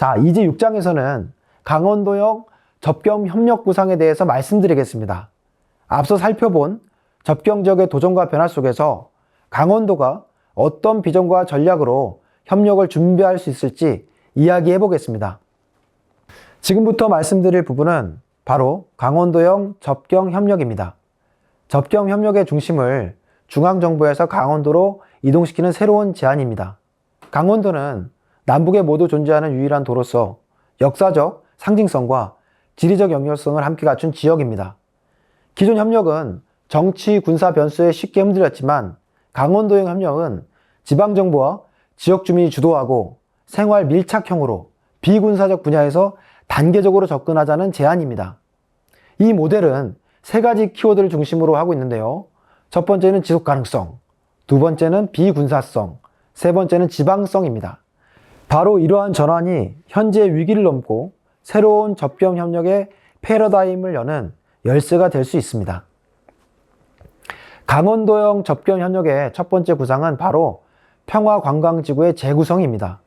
자, 이제 6장에서는 강원도형 접경 협력 구상에 대해서 말씀드리겠습니다. 앞서 살펴본 접경 지역의 도전과 변화 속에서 강원도가 어떤 비전과 전략으로 협력을 준비할 수 있을지 이야기해 보겠습니다. 지금부터 말씀드릴 부분은 바로 강원도형 접경 협력입니다. 접경 협력의 중심을 중앙정부에서 강원도로 이동시키는 새로운 제안입니다. 강원도는 남북에 모두 존재하는 유일한 도로서 역사적 상징성과 지리적 연결성을 함께 갖춘 지역입니다. 기존 협력은 정치, 군사 변수에 쉽게 흔들렸지만 강원도형 협력은 지방정부와 지역 주민이 주도하고 생활 밀착형으로 비군사적 분야에서 단계적으로 접근하자는 제안입니다. 이 모델은 세 가지 키워드를 중심으로 하고 있는데요. 첫 번째는 지속 가능성, 두 번째는 비군사성, 세 번째는 지방성입니다. 바로 이러한 전환이 현재 위기를 넘고 새로운 접경 협력의 패러다임을 여는 열쇠가 될 수 있습니다. 강원도형 접경 협력의 첫 번째 구상은 바로 평화관광지구의 재구성입니다.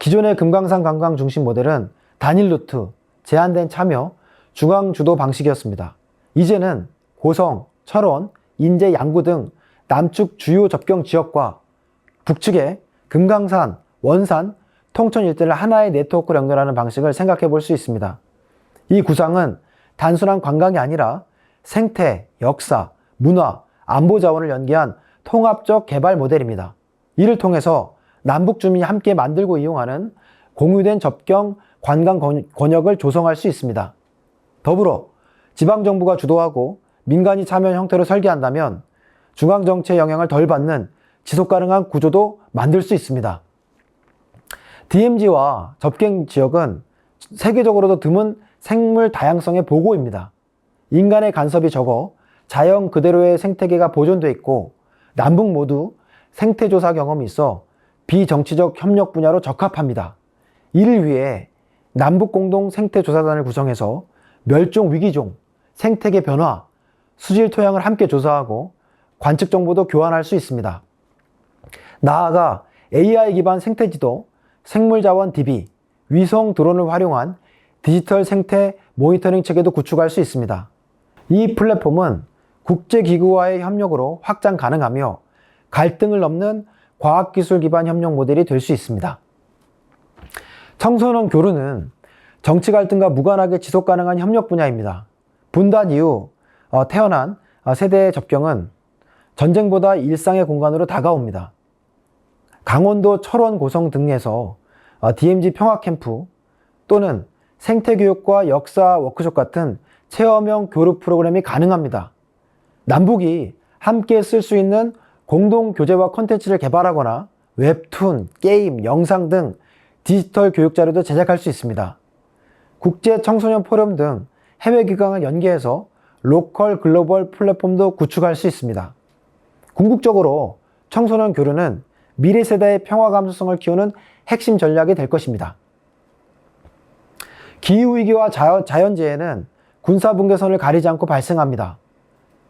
기존의 금강산 관광 중심 모델은 단일 루트, 제한된 참여, 중앙 주도 방식이었습니다. 이제는 고성, 철원, 인제, 양구 등 남측 주요 접경 지역과 북측의 금강산, 원산, 통천 일대를 하나의 네트워크로 연결하는 방식을 생각해 볼 수 있습니다. 이 구상은 단순한 관광이 아니라 생태, 역사, 문화, 안보 자원을 연계한 통합적 개발 모델입니다. 이를 통해서 남북 주민이 함께 만들고 이용하는 공유된 접경 관광 권역을 조성할 수 있습니다. 더불어 지방정부가 주도하고 민간이 참여한 형태로 설계한다면 중앙정치의 영향을 덜 받는 지속가능한 구조도 만들 수 있습니다. DMZ와 접경 지역은 세계적으로도 드문 생물 다양성의 보고입니다. 인간의 간섭이 적어 자연 그대로의 생태계가 보존되어 있고 남북 모두 생태조사 경험이 있어 비정치적 협력 분야로 적합합니다. 이를 위해 남북 공동 생태조사단을 구성해서 멸종 위기종, 생태계 변화, 수질 토양을 함께 조사하고 관측 정보도 교환할 수 있습니다. 나아가 AI 기반 생태지도, 생물자원 DB, 위성 드론을 활용한 디지털 생태 모니터링 체계도 구축할 수 있습니다. 이 플랫폼은 국제기구와의 협력으로 확장 가능하며 갈등을 넘는 과학기술 기반 협력 모델이 될 수 있습니다. 청소년 교류는 정치 갈등과 무관하게 지속 가능한 협력 분야입니다. 분단 이후 태어난 세대의 접경은 전쟁보다 일상의 공간으로 다가옵니다. 강원도 철원 고성 등에서 DMZ 평화캠프 또는 생태교육과 역사 워크숍 같은 체험형 교류 프로그램이 가능합니다. 남북이 함께 쓸 수 있는 공동 교재와 콘텐츠를 개발하거나 웹툰, 게임, 영상 등 디지털 교육 자료도 제작할 수 있습니다. 국제 청소년 포럼 등 해외 기관을 연계해서 로컬 글로벌 플랫폼도 구축할 수 있습니다. 궁극적으로 청소년 교류는 미래 세대의 평화 감수성을 키우는 핵심 전략이 될 것입니다. 기후위기와 자연재해는 군사분계선을 가리지 않고 발생합니다.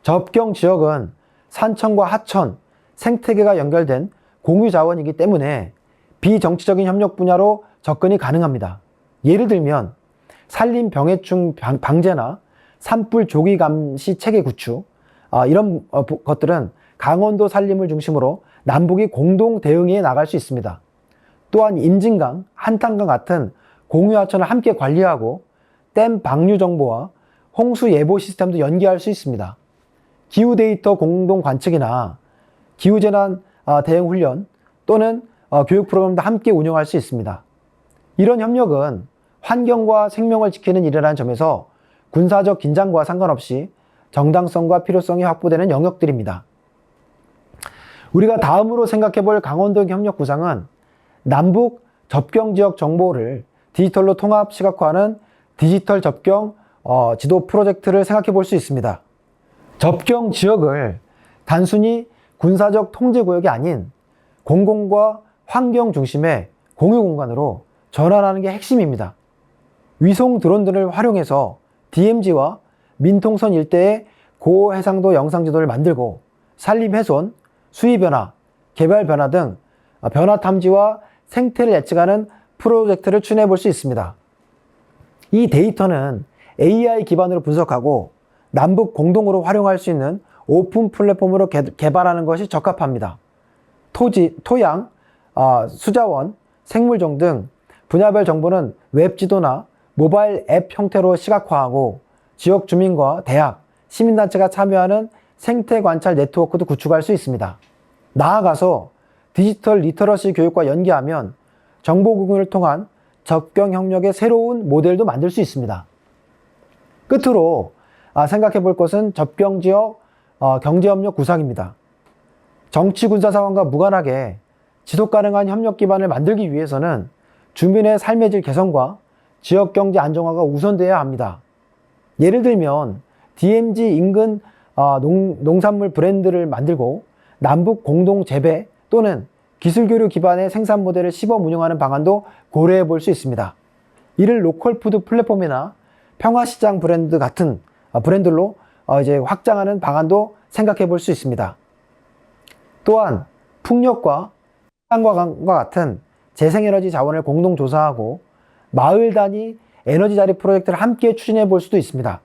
접경 지역은 산천과 하천, 생태계가 연결된 공유 자원이기 때문에 비정치적인 협력 분야로 접근이 가능합니다. 예를 들면 산림 병해충 방제나 산불 조기 감시 체계 구축, 이런 것들은 강원도 산림을 중심으로 남북이 공동 대응해 나갈 수 있습니다. 또한 임진강, 한탄강 같은 공유 하천을 함께 관리하고 댐 방류 정보와 홍수 예보 시스템도 연계할 수 있습니다. 기후 데이터 공동 관측이나 기후재난 대응 훈련 또는 교육 프로그램도 함께 운영할 수 있습니다. 이런 협력은 환경과 생명을 지키는 일이라는 점에서 군사적 긴장과 상관없이 정당성과 필요성이 확보되는 영역들입니다. 우리가 다음으로 생각해 볼 강원도 협력 구상은 남북 접경 지역 정보를 디지털로 통합 시각화하는 디지털 접경 지도 프로젝트를 생각해 볼 수 있습니다. 접경 지역을 단순히 군사적 통제 구역이 아닌 공공과 환경 중심의 공유 공간으로 전환하는 게 핵심입니다. 위성 드론들을 활용해서 DMZ와 민통선 일대의 고해상도 영상지도를 만들고 산림 훼손, 수위 변화, 개발 변화 등 변화 탐지와 생태를 예측하는 프로젝트를 추진해 볼 수 있습니다. 이 데이터는 AI 기반으로 분석하고 남북 공동으로 활용할 수 있는 오픈 플랫폼으로 개발하는 것이 적합합니다. 토양, 수자원, 생물종 등 분야별 정보는 웹지도나 모바일 앱 형태로 시각화하고 지역 주민과 대학, 시민단체가 참여하는 생태 관찰 네트워크도 구축할 수 있습니다. 나아가서 디지털 리터러시 교육과 연계하면 정보 공유를 통한 접경 협력의 새로운 모델도 만들 수 있습니다. 끝으로 생각해 볼 것은 접경 지역 경제협력 구상입니다. 정치 군사 상황과 무관하게 지속 가능한 협력 기반을 만들기 위해서는 주민의 삶의 질 개선과 지역 경제 안정화가 우선되어야 합니다. 예를 들면 DMZ 인근 농산물 브랜드를 만들고 남북 공동 재배 또는 기술 교류 기반의 생산 모델을 시범 운영하는 방안도 고려해 볼 수 있습니다. 이를 로컬 푸드 플랫폼이나 평화시장 브랜드 같은 브랜드로 이제 확장하는 방안도 생각해 볼 수 있습니다. 또한 풍력과 태양광과 같은 재생에너지 자원을 공동 조사하고 마을 단위 에너지 자립 프로젝트를 함께 추진해 볼 수도 있습니다.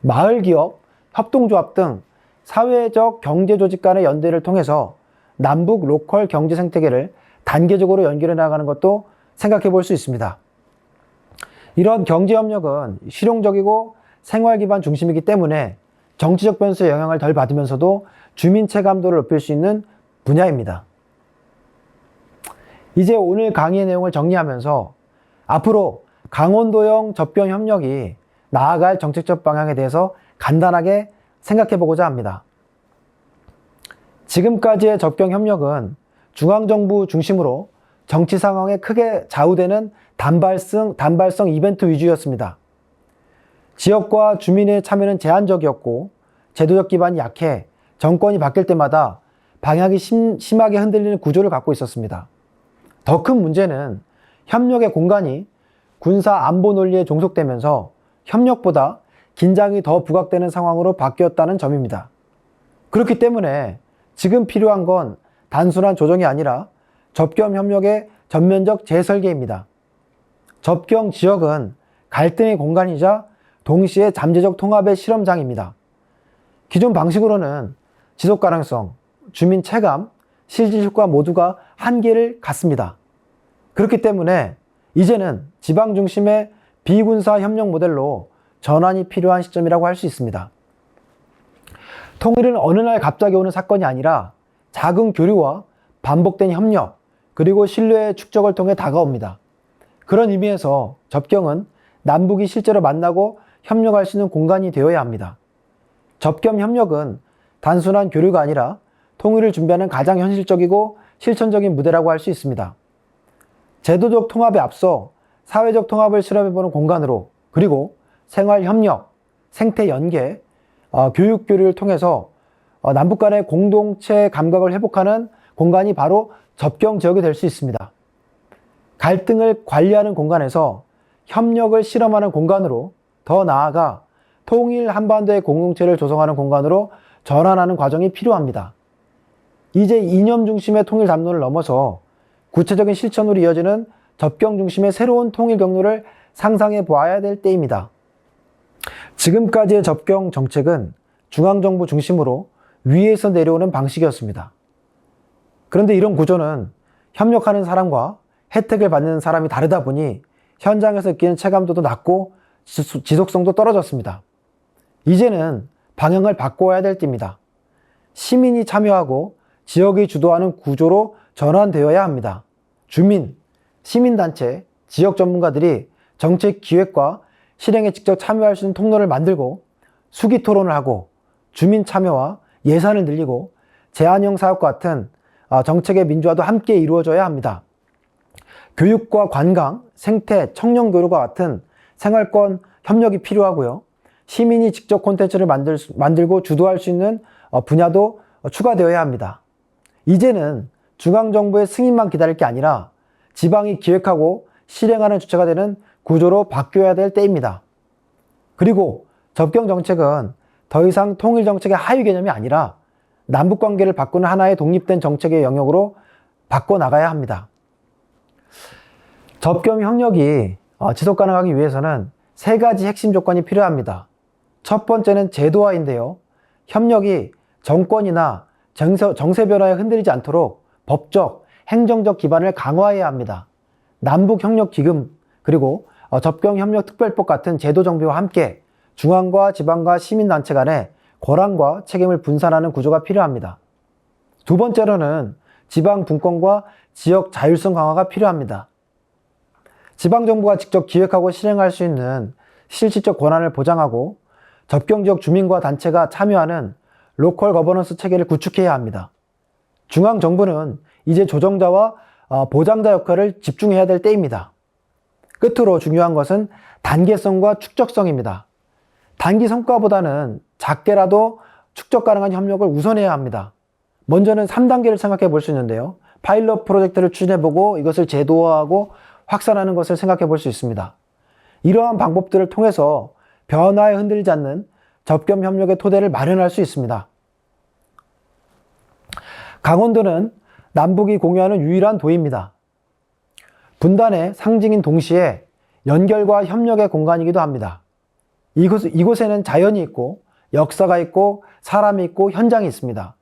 마을 기업, 협동조합 등 사회적 경제 조직 간의 연대를 통해서 남북 로컬 경제 생태계를 단계적으로 연결해 나가는 것도 생각해 볼 수 있습니다. 이런 경제 협력은 실용적이고 생활 기반 중심이기 때문에 정치적 변수의 영향을 덜 받으면서도 주민 체감도를 높일 수 있는 분야입니다. 이제 오늘 강의의 내용을 정리하면서 앞으로 강원도형 접경 협력이 나아갈 정책적 방향에 대해서 간단하게 생각해 보고자 합니다. 지금까지의 접경 협력은 중앙정부 중심으로 정치 상황에 크게 좌우되는 단발성 이벤트 위주였습니다. 지역과 주민의 참여는 제한적이었고 제도적 기반이 약해 정권이 바뀔 때마다 방향이 심하게 흔들리는 구조를 갖고 있었습니다. 더 큰 문제는 협력의 공간이 군사 안보 논리에 종속되면서 협력보다 긴장이 더 부각되는 상황으로 바뀌었다는 점입니다. 그렇기 때문에 지금 필요한 건 단순한 조정이 아니라 접경 협력의 전면적 재설계입니다. 접경 지역은 갈등의 공간이자 동시에 잠재적 통합의 실험장입니다. 기존 방식으로는 지속 가능성, 주민 체감, 실질 효과 모두가 한계를 갖습니다. 그렇기 때문에 이제는 지방 중심의 비군사 협력 모델로 전환이 필요한 시점이라고 할 수 있습니다. 통일은 어느 날 갑자기 오는 사건이 아니라 작은 교류와 반복된 협력, 그리고 신뢰의 축적을 통해 다가옵니다. 그런 의미에서 접경은 남북이 실제로 만나고 협력할 수 있는 공간이 되어야 합니다. 접경 협력은 단순한 교류가 아니라 통일을 준비하는 가장 현실적이고 실천적인 무대라고 할 수 있습니다. 제도적 통합에 앞서 사회적 통합을 실험해보는 공간으로, 그리고 생활 협력, 생태 연계, 교육 교류를 통해서 남북 간의 공동체 감각을 회복하는 공간이 바로 접경 지역이 될 수 있습니다. 갈등을 관리하는 공간에서 협력을 실험하는 공간으로, 더 나아가 통일 한반도의 공동체를 조성하는 공간으로 전환하는 과정이 필요합니다. 이제 이념 중심의 통일 담론을 넘어서 구체적인 실천으로 이어지는 접경 중심의 새로운 통일 경로를 상상해 보아야 될 때입니다. 지금까지의 접경 정책은 중앙정부 중심으로 위에서 내려오는 방식이었습니다. 그런데 이런 구조는 협력하는 사람과 혜택을 받는 사람이 다르다 보니 현장에서 느끼는 체감도도 낮고 지속성도 떨어졌습니다. 이제는 방향을 바꿔야 될 때입니다. 시민이 참여하고 지역이 주도하는 구조로 전환되어야 합니다. 주민, 시민단체, 지역 전문가들이 정책 기획과 실행에 직접 참여할 수 있는 통로를 만들고 수기 토론을 하고 주민 참여와 예산을 늘리고 제한형 사업과 같은 정책의 민주화도 함께 이루어져야 합니다. 교육과 관광, 생태, 청년 교류와 같은 생활권 협력이 필요하고요. 시민이 직접 콘텐츠를 만들고 주도할 수 있는 분야도 추가되어야 합니다. 이제는 중앙정부의 승인만 기다릴 게 아니라 지방이 기획하고 실행하는 주체가 되는 구조로 바뀌어야 될 때입니다. 그리고 접경 정책은 더 이상 통일 정책의 하위 개념이 아니라 남북 관계를 바꾸는 하나의 독립된 정책의 영역으로 바꿔나가야 합니다. 접경 협력이 지속 가능하기 위해서는 세 가지 핵심 조건이 필요합니다. 첫 번째는 제도화인데요. 협력이 정권이나 정세 변화에 흔들리지 않도록 법적, 행정적 기반을 강화해야 합니다. 남북협력기금 그리고 접경협력특별법 같은 제도 정비와 함께 중앙과 지방과 시민단체 간의 권한과 책임을 분산하는 구조가 필요합니다. 두 번째로는 지방 분권과 지역 자율성 강화가 필요합니다. 지방정부가 직접 기획하고 실행할 수 있는 실질적 권한을 보장하고 접경지역 주민과 단체가 참여하는 로컬 거버넌스 체계를 구축해야 합니다. 중앙정부는 이제 조정자와 보장자 역할을 집중해야 될 때입니다. 끝으로 중요한 것은 단계성과 축적성입니다. 단기 성과보다는 작게라도 축적 가능한 협력을 우선해야 합니다. 먼저는 3단계를 생각해 볼 수 있는데요. 파일럿 프로젝트를 추진해보고 이것을 제도화하고 확산하는 것을 생각해 볼 수 있습니다. 이러한 방법들을 통해서 변화에 흔들리지 않는 접경 협력의 토대를 마련할 수 있습니다. 강원도는 남북이 공유하는 유일한 도입니다. 분단의 상징인 동시에 연결과 협력의 공간이기도 합니다. 이곳에는 자연이 있고 역사가 있고 사람이 있고 현장이 있습니다.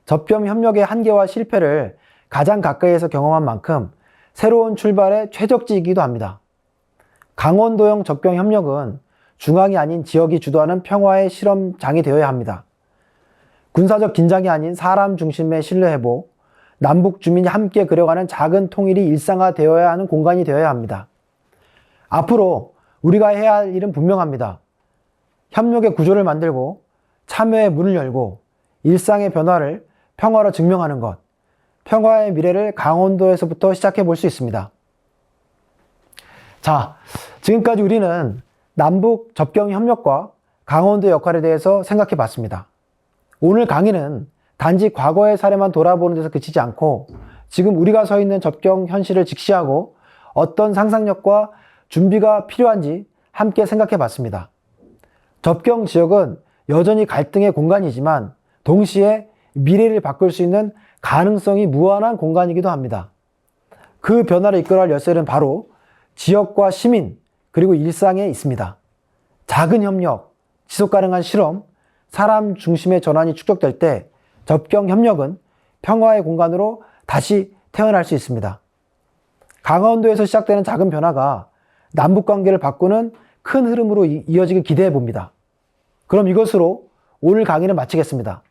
접경 협력의 한계와 실패를 가장 가까이에서 경험한 만큼 새로운 출발의 최적지이기도 합니다. 강원도형 접경 협력은 중앙이 아닌 지역이 주도하는 평화의 실험장이 되어야 합니다. 군사적 긴장이 아닌 사람 중심의 신뢰회복, 남북 주민이 함께 그려가는 작은 통일이 일상화되어야 하는 공간이 되어야 합니다. 앞으로 우리가 해야 할 일은 분명합니다. 협력의 구조를 만들고 참여의 문을 열고 일상의 변화를 평화로 증명하는 것, 평화의 미래를 강원도에서부터 시작해 볼 수 있습니다. 자, 지금까지 우리는 남북 접경 협력과 강원도의 역할에 대해서 생각해 봤습니다. 오늘 강의는 단지 과거의 사례만 돌아보는 데서 그치지 않고 지금 우리가 서 있는 접경 현실을 직시하고 어떤 상상력과 준비가 필요한지 함께 생각해 봤습니다. 접경 지역은 여전히 갈등의 공간이지만 동시에 미래를 바꿀 수 있는 가능성이 무한한 공간이기도 합니다. 그 변화를 이끌어갈 열쇠는 바로 지역과 시민 그리고 일상에 있습니다. 작은 협력, 지속 가능한 실험, 사람 중심의 전환이 축적될 때 접경 협력은 평화의 공간으로 다시 태어날 수 있습니다. 강원도에서 시작되는 작은 변화가 남북 관계를 바꾸는 큰 흐름으로 이어지길 기대해 봅니다. 그럼 이것으로 오늘 강의는 마치겠습니다.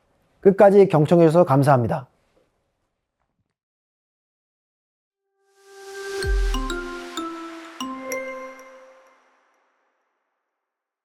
끝까지 경청해 주셔서 감사합니다.